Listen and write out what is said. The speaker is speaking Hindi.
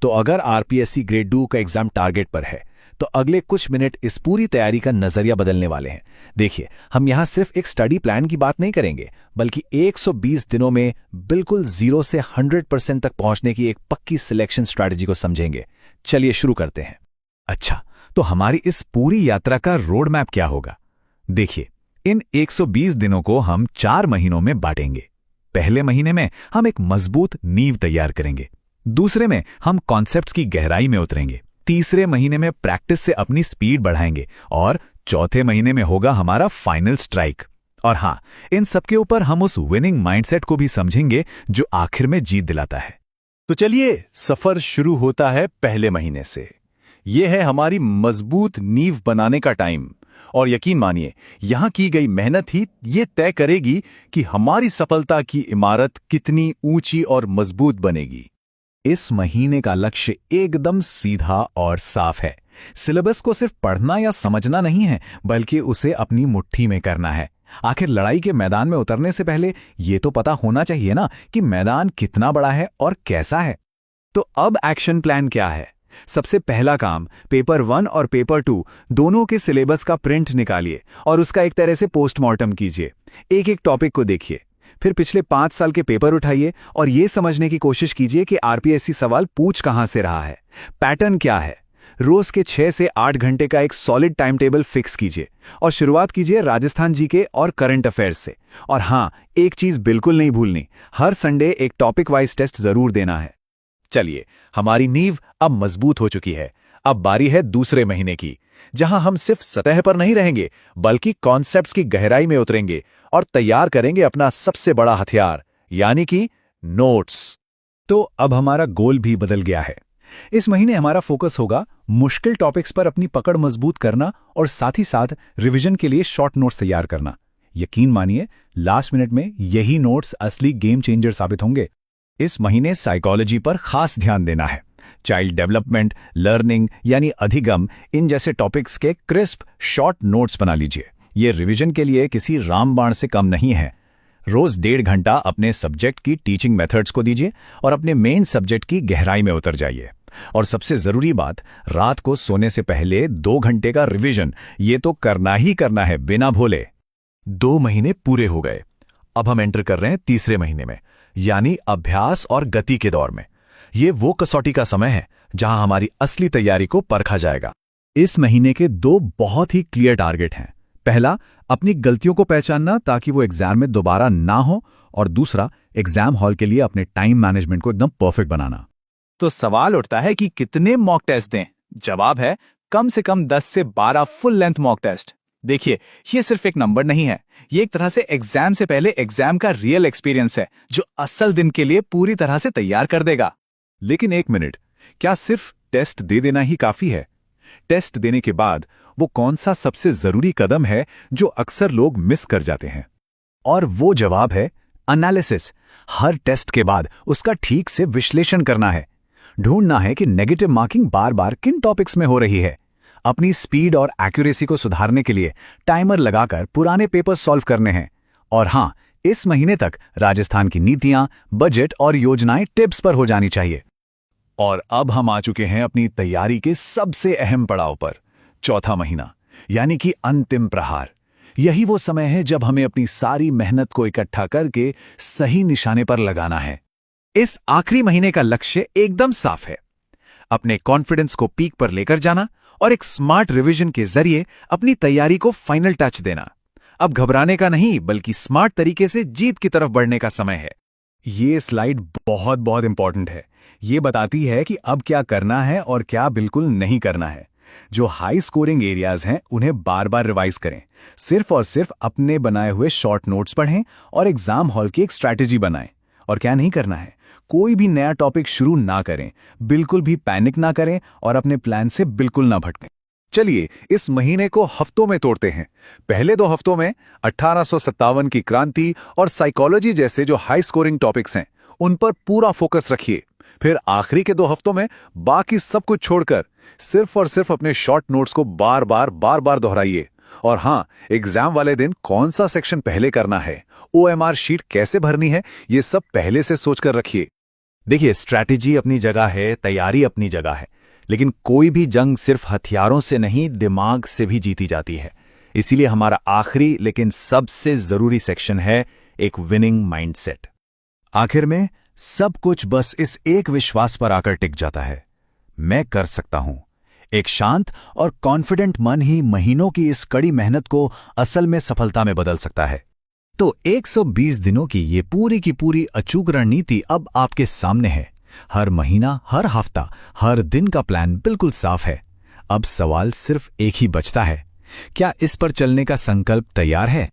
तो अगर आरपीएससी ग्रेड 2 का एग्जाम टारगेट पर है तो अगले कुछ मिनट इस पूरी तैयारी का नजरिया बदलने वाले हैं। देखिए, हम यहां सिर्फ एक स्टडी प्लान की बात नहीं करेंगे, बल्कि 120 दिनों में बिल्कुल 0 से 100% तक पहुंचने की एक पक्की सिलेक्शन स्ट्रैटेजी को समझेंगे। चलिए शुरू करते हैं। अच्छा, तो हमारी इस पूरी यात्रा का रोड मैप क्या होगा? देखिए, इन 120 दिनों को हम 4 महीनों में बांटेंगे। पहले महीने में हम एक मजबूत नींव तैयार करेंगे। दूसरे में हम कॉन्सेप्ट्स की गहराई में उतरेंगे। तीसरे महीने में प्रैक्टिस से अपनी स्पीड बढ़ाएंगे और चौथे महीने में होगा हमारा फाइनल स्ट्राइक। और हां, इन सबके ऊपर हम उस विनिंग माइंडसेट को भी समझेंगे जो आखिर में जीत दिलाता है। तो चलिए, सफर शुरू होता है पहले महीने से। यह है हमारी मजबूत नींव बनाने का टाइम। और यकीन मानिए, यहां की गई मेहनत ही ये तय करेगी कि हमारी सफलता की इमारत कितनी ऊंची और मजबूत बनेगी। इस महीने का लक्ष्य एकदम सीधा और साफ है। सिलेबस को सिर्फ पढ़ना या समझना नहीं है, बल्कि उसे अपनी मुट्ठी में करना है। आखिर लड़ाई के मैदान में उतरने से पहले ये तो पता होना चाहिए ना कि मैदान कितना बड़ा है और कैसा है। तो अब एक्शन प्लान क्या है? सबसे पहला काम, पेपर 1 और पेपर 2 दोनों के सिलेबस का प्रिंट निकालिए और उसका एक तरह से पोस्टमार्टम कीजिए। एक एक टॉपिक को देखिए। फिर पिछले 5 साल के पेपर उठाइए और ये समझने की कोशिश कीजिए कि आरपीएससी सवाल पूछ कहां से रहा है, पैटर्न क्या है। रोज के 6 से 8 घंटे का एक सॉलिड टाइम टेबल फिक्स कीजिए और शुरुआत कीजिए राजस्थान जीके और करंट अफेयर्स से। और हां, एक चीज बिल्कुल नहीं भूलनी, हर संडे एक टॉपिक वाइज टेस्ट जरूर देना है। चलिए, हमारी नींव अब मजबूत हो चुकी है। अब बारी है दूसरे महीने की, जहां हम सिर्फ सतह पर नहीं रहेंगे, बल्कि कॉन्सेप्ट्स की गहराई में उतरेंगे और तैयार करेंगे अपना सबसे बड़ा हथियार, यानी कि नोट्स। तो अब हमारा गोल भी बदल गया है। इस महीने हमारा फोकस होगा मुश्किल टॉपिक्स पर अपनी पकड़ मजबूत करना और साथ ही साथ रिवीजन के लिए शॉर्ट नोट्स तैयार करना। यकीन मानिए, लास्ट मिनट में यही नोट्स असली गेम चेंजर साबित होंगे। इस महीने साइकोलॉजी पर खास ध्यान देना है। चाइल्ड डेवलपमेंट, लर्निंग यानी अधिगम, इन जैसे टॉपिक्स के क्रिस्प शॉर्ट नोट्स बना लीजिए। ये रिवीजन के लिए किसी रामबाण से कम नहीं है। रोज 1.5 घंटा अपने सब्जेक्ट की टीचिंग मेथड्स को दीजिए और अपने मेन सब्जेक्ट की गहराई में उतर जाइए। और सबसे जरूरी बात, रात को सोने से पहले 2 घंटे का रिवीजन, ये तो करना ही करना है, बिना भूले। 2 महीने पूरे हो गए। अब हम एंटर कर रहे हैं तीसरे महीने में, यानी अभ्यास और गति के दौर में। ये वो कसौटी का समय है जहां हमारी असली तैयारी को परखा जाएगा। इस महीने के 2 बहुत ही क्लियर टारगेट हैं। पहला, अपनी गलतियों को पहचानना ताकि वो एग्जाम में दोबारा ना हो, और दूसरा, एग्जाम हॉल के लिए अपने टाइम मैनेजमेंट को एकदम परफेक्ट बनाना। तो सवाल उठता है कि कितने मॉक टेस्ट दें? जवाब है कम से कम 10 से 12 फुल लेंथ मॉक टेस्ट। देखिए, ये सिर्फ एक नंबर नहीं है, ये एक तरह से एग्जाम से पहले एग्जाम का रियल एक्सपीरियंस है, जो असल दिन के लिए पूरी तरह से तैयार कर देगा। लेकिन एक मिनट, क्या सिर्फ टेस्ट दे देना ही काफी है? टेस्ट देने के बाद वो कौन सा सबसे जरूरी कदम है जो अक्सर लोग मिस कर जाते हैं? और वो जवाब है एनालिसिस। हर टेस्ट के बाद उसका ठीक से विश्लेषण करना है। ढूंढना है कि नेगेटिव मार्किंग बार बार किन टॉपिक्स में हो रही है। अपनी स्पीड और एक्यूरेसी को सुधारने के लिए टाइमर लगाकर पुराने पेपर सॉल्व करने हैं। और हां, इस महीने तक राजस्थान की नीतियां, बजट और योजनाएं टिप्स पर हो जानी चाहिए। और अब हम आ चुके हैं अपनी तैयारी के सबसे अहम पड़ाव पर, चौथा महीना, यानी कि अंतिम प्रहार। यही वो समय है जब हमें अपनी सारी मेहनत को इकट्ठा करके सही निशाने पर लगाना है। इस आखिरी महीने का लक्ष्य एकदम साफ है, अपने कॉन्फिडेंस को पीक पर लेकर जाना और एक स्मार्ट रिवीजन के जरिए अपनी तैयारी को फाइनल टच देना। अब घबराने का नहीं, बल्कि स्मार्ट तरीके से जीत की तरफ बढ़ने का समय है। ये स्लाइड बहुत बहुत इंपॉर्टेंट है। ये बताती है कि अब क्या करना है और क्या बिल्कुल नहीं करना है। जो हाई स्कोरिंग एरियाज हैं उन्हें बार बार रिवाइज करें। सिर्फ और सिर्फ अपने बनाए हुए शॉर्ट नोट्स पढ़ें और एग्जाम हॉल की एक स्ट्रैटेजी बनाएं। और क्या नहीं करना है, कोई भी नया टॉपिक शुरू ना करें, बिल्कुल भी पैनिक ना करें और अपने प्लान से बिल्कुल ना भटकें। चलिए, इस महीने को हफ्तों में तोड़ते हैं। पहले 2 हफ्तों में 1857 की क्रांति और साइकोलॉजी जैसे जो हाई स्कोरिंग टॉपिक्स हैं, उन पर पूरा फोकस रखिए। फिर आखिरी के 2 हफ्तों में बाकी सब कुछ छोड़कर सिर्फ और सिर्फ अपने शॉर्ट नोट्स को बार बार दोहराइए। और हां, एग्जाम वाले दिन कौन सा सेक्शन पहले करना है, ओएमआर शीट कैसे भरनी है, ये सब पहले से सोचकर रखिए। देखिए, स्ट्रैटेजी अपनी जगह है, तैयारी अपनी जगह है, लेकिन कोई भी जंग सिर्फ हथियारों से नहीं, दिमाग से भी जीती जाती है। इसीलिए हमारा आखिरी लेकिन सबसे जरूरी सेक्शन है एक विनिंग माइंडसेट। आखिर में सब कुछ बस इस एक विश्वास पर आकर टिक जाता है, मैं कर सकता हूं। एक शांत और कॉन्फिडेंट मन ही महीनों की इस कड़ी मेहनत को असल में सफलता में बदल सकता है। तो 120 दिनों की ये पूरी की पूरी अचूक रणनीति अब आपके सामने है। हर महीना, हर हफ्ता, हर दिन का प्लान बिल्कुल साफ है। अब सवाल सिर्फ एक ही बचता है, क्या इस पर चलने का संकल्प तैयार है?